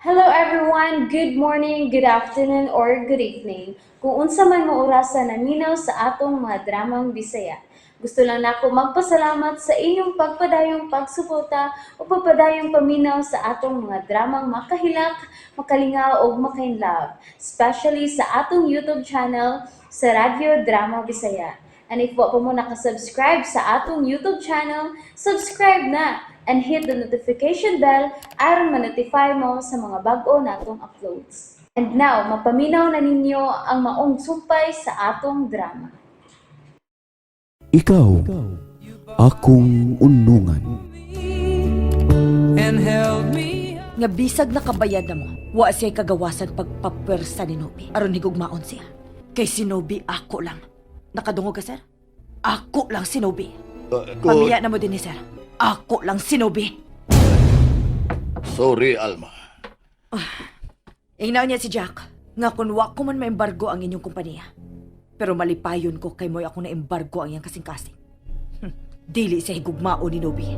Hello everyone, good morning, good afternoon, or good evening. Kung unsa man mo orasan naminaw sa atong mga dramang Bisaya. Gusto lang nako magpasalamat sa inyong pagpadayong pagsuporta o pagpadayong paminaw sa atong mga dramang makahilak, makalingaw o makainlove, especially sa atong YouTube channel sa Radyo Drama Bisaya. And if wa pa mo nakasubscribe sa atong YouTube channel, subscribe na and hit the notification bell aron ma-notify mo sa mga bag-o natong uploads. And now, mapaminaw na ninyo ang maong sumpay sa atong drama. Ikaw, akong unungan. and held me up. Nga bisag na kabayad na mo, wa siya kagawasan pagpapwersa ni Nobi. Aron higugmaon siya. Kay si Nobi ako lang. Nakadungog ka, sir? Ako lang si Nobi. Pamiya na mo din ni sir. Ako lang si Nobi. Sorry, Alma. Ingnaw niya si Jack. Nga kung wa ko man maembargo ang inyong kompanya. Pero malipayon ko kay mo'y ako na embargo ang iyang kasing-kasing. Dili sa higugmao ni Nobi.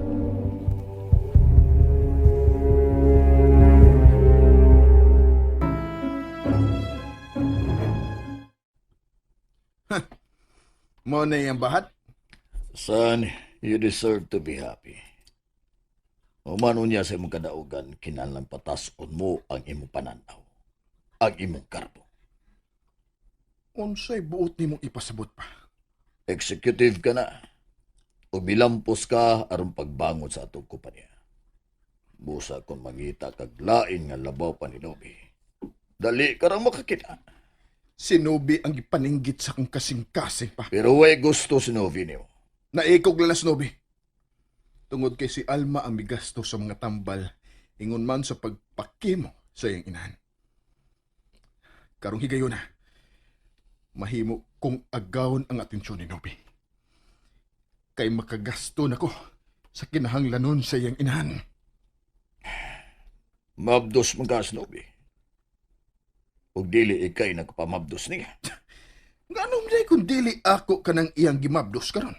Mo na yung bahat? Son, you deserve to be happy. Umano niya sa imong kadaugan, kinahanglan patason mo ang imong pananaw. Ang imong karbo. Unsay buot ni mong ipasabot pa? Executive ka na. O bilampos ka aron pagbangon sa atong kumpanya. Busa kung mangita kag lain nga labaw pa ni Nobi. Dali ka rang makakita. Sinubi ang ipaninggit sa kong kasing-kasing pa. Pero way gusto si Novi niyo. Naikog lang na Snoby. Tungod kay si Alma ang migasto sa mga tambal, ingon man sa pagpakimo sa iyang inahan. Karong higayon na, mahimo kong agawon ang atensyon ni Nobi. Kay makagasto na ko sa kinahanglanon sa iyang inahan. Mabdos man ka, Nobi. O dili ikay nagpamabdos niya. Ganong day kung dili ako kanang iyang gimabdos karon.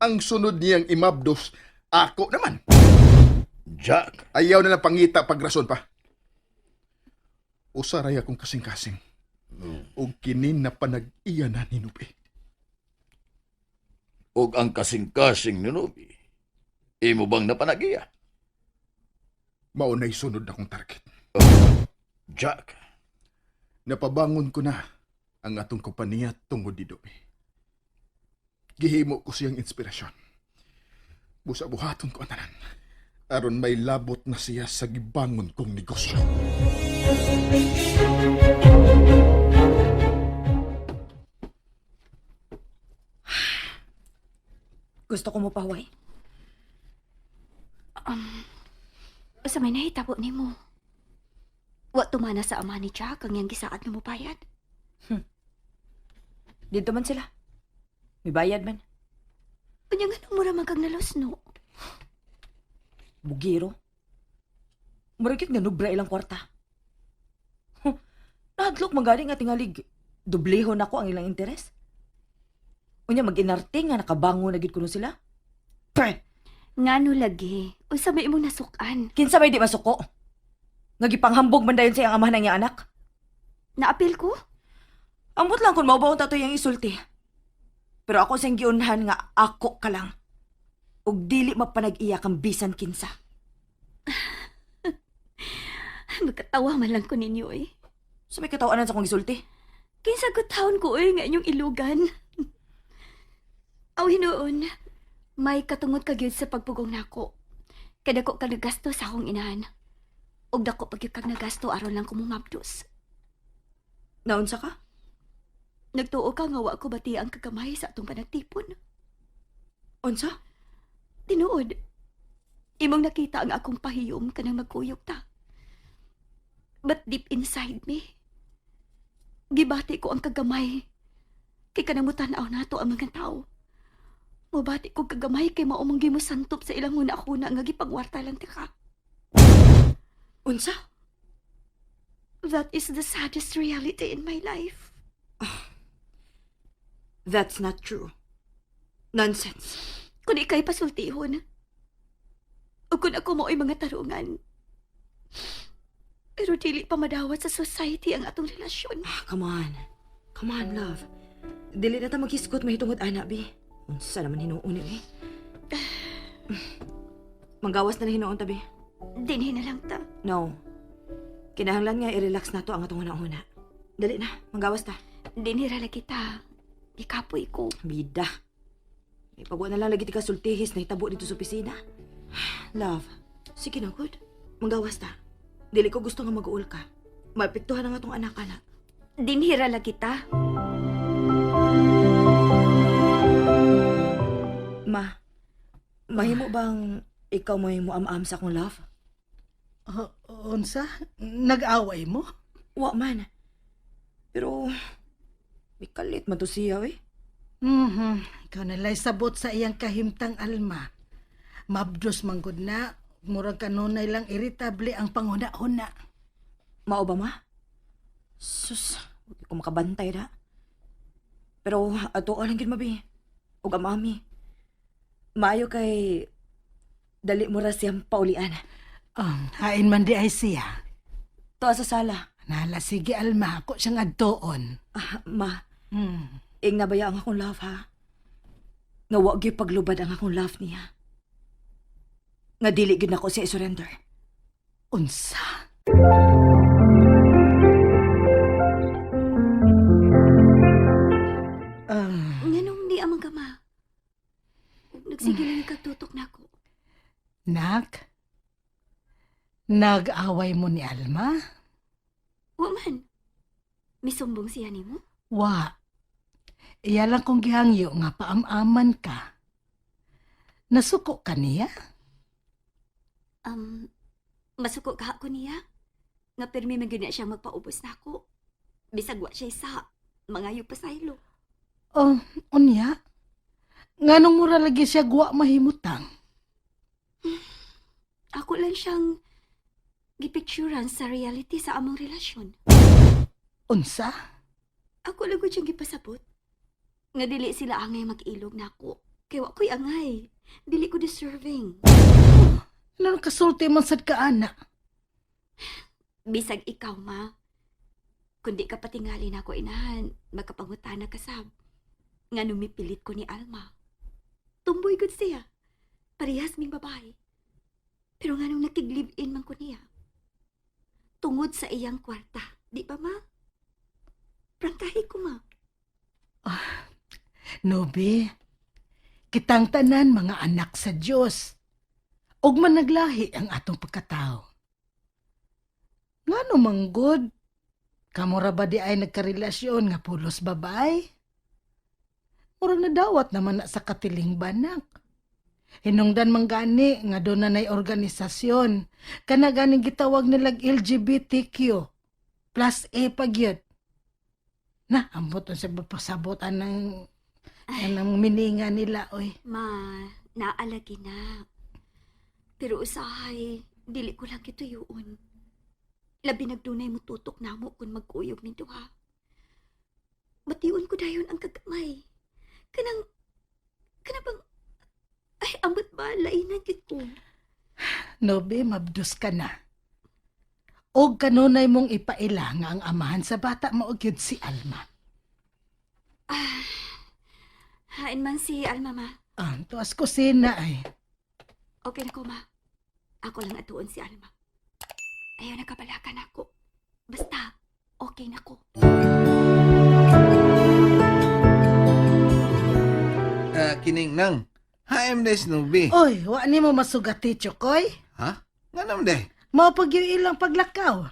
Ang sunod niyang imabdos, ako naman. Jack, Ayaw na lang pangita pagrason pa. Usaray akong kasing-kasing. O kinin na panag-iya na ni Nubi. og ang kasing-kasing ni Nobi. Imo bang napanagiya? Maunay sunod akong target. Jack, Napabangon ko na ang atong kompanya tungod di Nubi. Gihimo ko siyang inspirasyon. Busa-buhaton ko ang tanan. Aron may labot na siya sa gibangon kong negosyo. Gusto ko mo paway. Sa may nahitabo ni mo. Wa tumana sa ama ni Jack ang yang gisaad nga mo bayad. Dito man sila. May bayad man. Unya nga nang mura magkag nalusno. Bugiro. Maragit nga nubra ilang kwarta. Nahadlok magaling nga tingalig. Dubleho na ko ang ilang interes. Unya mag-inarte nga nakabango na gid kuno sila. Pre, Ngano lagi, unsa may imong nasukan? kinsa may di masuko? Nga gipanghambog man dayon sa iyang amahan ng iyang anak. Naapil ko? Ambot lang kung maubaw tato yung isulti. Pero ako siyang giunhan nga ako ka lang. Ug dili mapanag-iya kang bisan kinsa. Magkatawa man lang ko ninyo eh. So may katawanan sa kong isulti. Kinsa ko taon ko eh nga inyong ilugan. Aw hinoon, may katungod ka gyud sa pagpugong nako. Kada ko kag nagasto sa akong inahan. Og dako pag kag nagasto aron lang ko mumabdos. Naunsa ka? Nagtuo ka nga wa ko bati ang kagamay sa atong panagtipon. Unsa? Tinuod. Imong nakita ang akong pahiyom kanang magkuyog ta. But deep inside me, gibati ko ang kagamay. Kay kanang mutanaw nato ang mga tao. Mabati ko kagamay kay mao mong gimusantop sa ilang huna-huna nga gipangwarta lang ka. Unsa? That is the saddest reality in my life. That's not true. Nonsense. Kung ikay pasultihon, o kung ako mo ay mga tarungan, Pero dili pa madawat sa society ang atong relasyon. Come on. Come on, love. Dili na ta maghiskot mahitungod ana, bi. Unsa naman hinuon eh. Manggawas na hinuon ta, bi. Dinhi na lang ta. No. Kinahanglan nga i-relax na to ang atong una-una. Dali na, manggawas ta. Dinhi ra lagi ta. Ikapoy ko. Bida. Ipagwa na lang lagi ti ka sultihis na hitabo dito sa opisina. Love, sige na, good. Manggawas ta. Dili ko gusto nga mag-uol ka. Maapektuhan na nga tong anak-anak. Dinhi ra lagi ta. Mahimo bang ikaw mo yung muam-am sa akong love? Unsa? Nag-away mo? Wa man. Pero, may kalit man to siya, eh. Ikaw nalay sabot sa iyang kahimtang Alma. Mabdos manggod na. Murag kanunay lang irritable ang panguna-una. Mao ba, ma? Sus, hindi ko makabantay na. Pero, ato lang gid mabi. Ug amami. Maayo kay dali mo ra siyang paulian. Hain man di ay siya. To sa sala. Nala, sige Alma, ako siyang adtoon. Ma, Hmm. ing nabaya ang akong love, ha? Nga wa gyud paglubad ang akong love niya. Nga dili gyud nako siya i-surrender. Unsa? Nganong di amang gama? Ug nagsige lang kagtutok nako. Nak? Nag-away mo ni Alma? Wa man. Misumbong siya nimo? Wa. Iya lang kong gihangyo nga paamaman ka. Nasuko ka niya? Masuko ka ko niya. Nga permi man gyud na siya magpaubos nako. Bisag wa siya sa mga pasaylo. Oh, unya? Nganong mura lagi siya guwa mahimutang? Ako lang siyang gipicturan sa reality sa among relasyon. Unsa? Ako lang ko siyang gipasabot. Nga dili sila angay mag-ilog nako. Kaya wa ko'y angay. Dili ko deserving. Ano kasulti man sad ka, anak? Bisag ikaw, ma. Kundi ka patingali na ako inahan, magkapangutana ka sab. Nga numipilit ko ni Alma. Tumboy gud siya. Parehas ming babae. Pero nga nung nakig-live-in man ko niya. Tungod sa iyang kwarta. Di ba, ma? Prangkahi ko, ma. Nobi, kitang tanan mga anak sa Diyos. Og man naglahi ang atong pagkatao. Ngano manggod? Kamura ba di ay nagkarelasyon nga pulos babay? Murag nadawat naman na sa katiling banak. Hinungdan man gani nga doon na nay organisasyon. Kana ganing gitawag nilag LGBTQ. Plus A pagyud. Na, ambot sa pasabotan ng mininga nila, oy. Ma, naalagi na. Pero usahay, dili ko lang ito yun. Labi nagdunay mo tutok na mo kung magkuyog nito ha. Batiun ko dayon ang kagamay. Kanang bang, ay ambot ba, lainan gid ko. Nobe, mabdus ka na. Og kanunay mong ipaila nga ang amahan sa bata mo og yun si Alma. Hain man si Alma, ma. Tuas ko sina ay. Okay na ko, ma. Ako lang atuon si Alma. Ayaw nakabalakan ako. Basta, okay na ko. Kining nang. Haim des nubi. Oy, wa ni mo masugati, Chokoy. Ha? Nga nam de. Mao pag yung ilang paglakaw.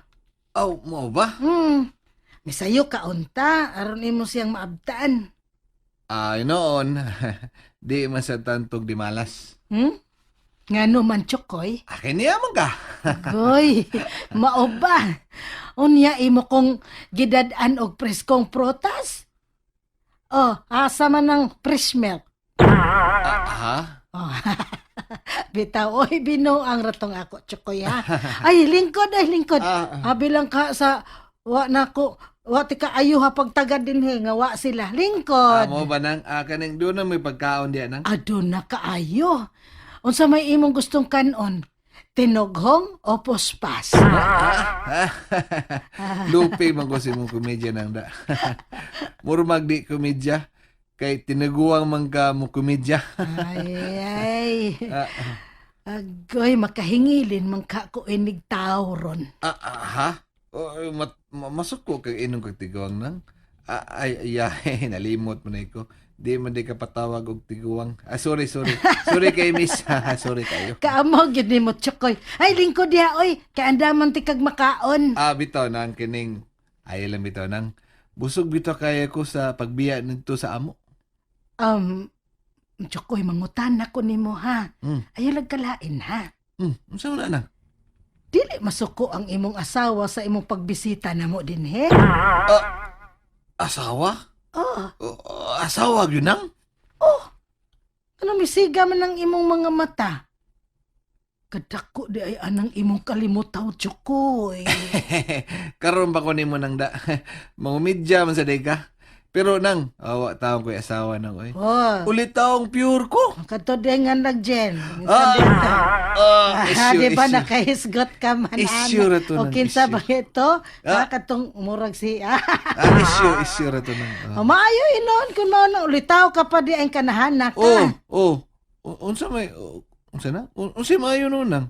Aw, mo ba? Misayo ka unta, aron imo siyang maabtaan. Ay, noon. Di masatantog di malas. Ngano man, Chokoy? Akin niya man ka. Goy, mao ba? Unya imo kong gidad-an og preskong protas? Oh, asa man ng fresh milk. Ha? Oh, bitaw, oy, bino ang ratong ako, Chokoy, ha? Ay, lingkod. Bilang ka sa, wa ti ka ayo ha pagtagad din he, nga wa sila. Lingkod. Mo ba nang kaning doon na may pagkaon diyan nang? Adun na kaayo. Unsa may imong gustong kanon? Tinoghong o puspas? Lupi man ko si mong komedya nang da. Murmag di komedya. Kay tinaguang man ka mo komedya. Ay. Agoy, makahingilin man ka ko inig tao ron. Ha? Masok ko kay inong kag tiguang nang. Ay, nalimot mo na ko. Di man di ka patawag og tiguang. Sorry. Sorry kay miss. Sorry kayo. Kaamo, yun ni mo, Chokoy. Ay, lingkod diha, oy. Kaandaman ti kag makaon. Bitaw nang kining. Ay lang bitaw nang. Busog bitaw kaya ko sa pagbiya nito sa amo. Chokoy, mangutan ako ni mo, ha? Ayaw lagkalain, ha? Unsa man nang? Dili masuko ang imong asawa sa imong pagbisita na mo din, he? Asawa? Oo. Asawa yun nang? Ano, misiga man ang imong mga mata? Kadako di ay anang imong kalimutaw, Chokoy. Karon pa ko nimo nang da. Mangumidya man sa day ka. Pero nang, awa taong ko asawa nang oy. Ulit taong pure ko. Kato din nga nag-jen. Di ba nakahisgot ka man? Issue ra to O nang kinsa issue. ba ito? Katong murag si... Issue ra to nang. Maayo inon kung noon ulitaw ka pa di ang kanahanak ka. Unsa may, unsa na? Unsa maayo nun nang?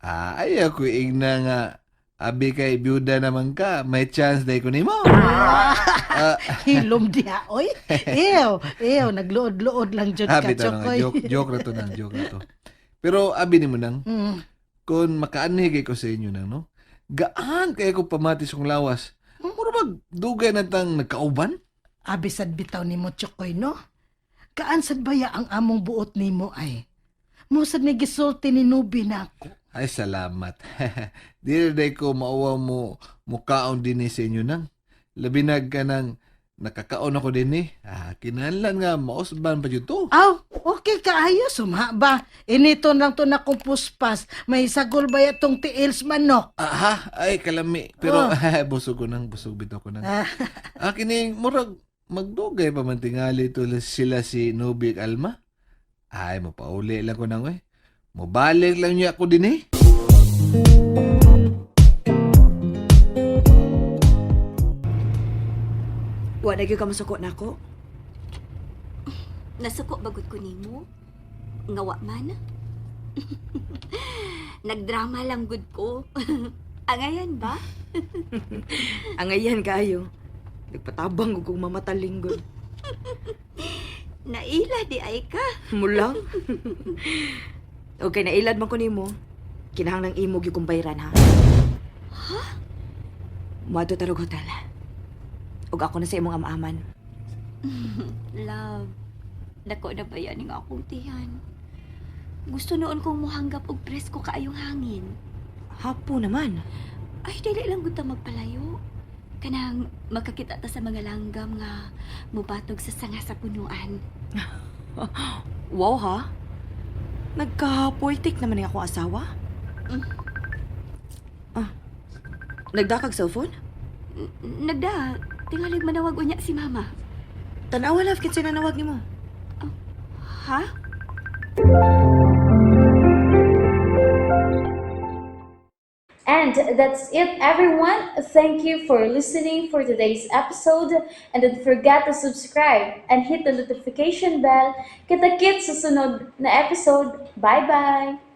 Ay ako igna nga. Abi kay byuda naman ka, may chance day ko nimo. Hilom diha, oy. Ew, nagluod-luod lang jud ka, Abi to nang Chokoy. joke ra to. Pero abi nimo nang, kung makaanhigay ko sa inyo nang, no? Gaan kaya ko pamatis kong lawas. Mura magdugay na tang nagkauban? Abisad bitaw nimo, Chokoy, no? Kaansad baya ang among buot nimo ay? Musad ni gisulti ni Nubi na ako. Ay, salamat. Di na ko mauwa mo mukaon din sa inyo nang. Labinag ka nang nakakaon ako din kinahanglan nga mausban pa yun to. Aw, okay kaayo, sumha ba? Inito lang to na kong puspas. May sagol ba itong tiils manok? Ay, kalami. Pero busog bitaw ko nang. Kining murag magdugay pa man tingali to sila si Nubi ug Alma. Ay, mapauli lang ko nang mabalik lang niya ako din Wa na gyud ka masuko nako. Nasuko bagod ko nimo. Ngawa man. Nagdrama lang gud ko. Angayan ba? Angayan kayo. Nagpatabang ug kong mamataling gud. Naila di ay ka. Mulang. Okay, nailad man ko nimo. Kinahanglang imo gyud kong bayran ha. Ha? Moadto tarog hotel. Ug ako na sa imong amaman. Love, dako na ba yan ang akong tihan? Gusto noon kong muhanggap og presko kaayong hangin. Hapo naman. Ay, dili lang gud ta magpalayo. Kanang makakita ta sa mga langgam nga mubatog sa sanga sa punuan. Wow ha? Nagka-poetic naman ang akong asawa. Nagdakag cellphone? Nagda, tingalig manawag unya si mama. Tanawa love kit sinanawag nimo. Ha? And that's it, everyone. Thank you for listening for today's episode. And don't forget to subscribe and hit the notification bell. Kita-kits sa sunod na episode. Bye-bye!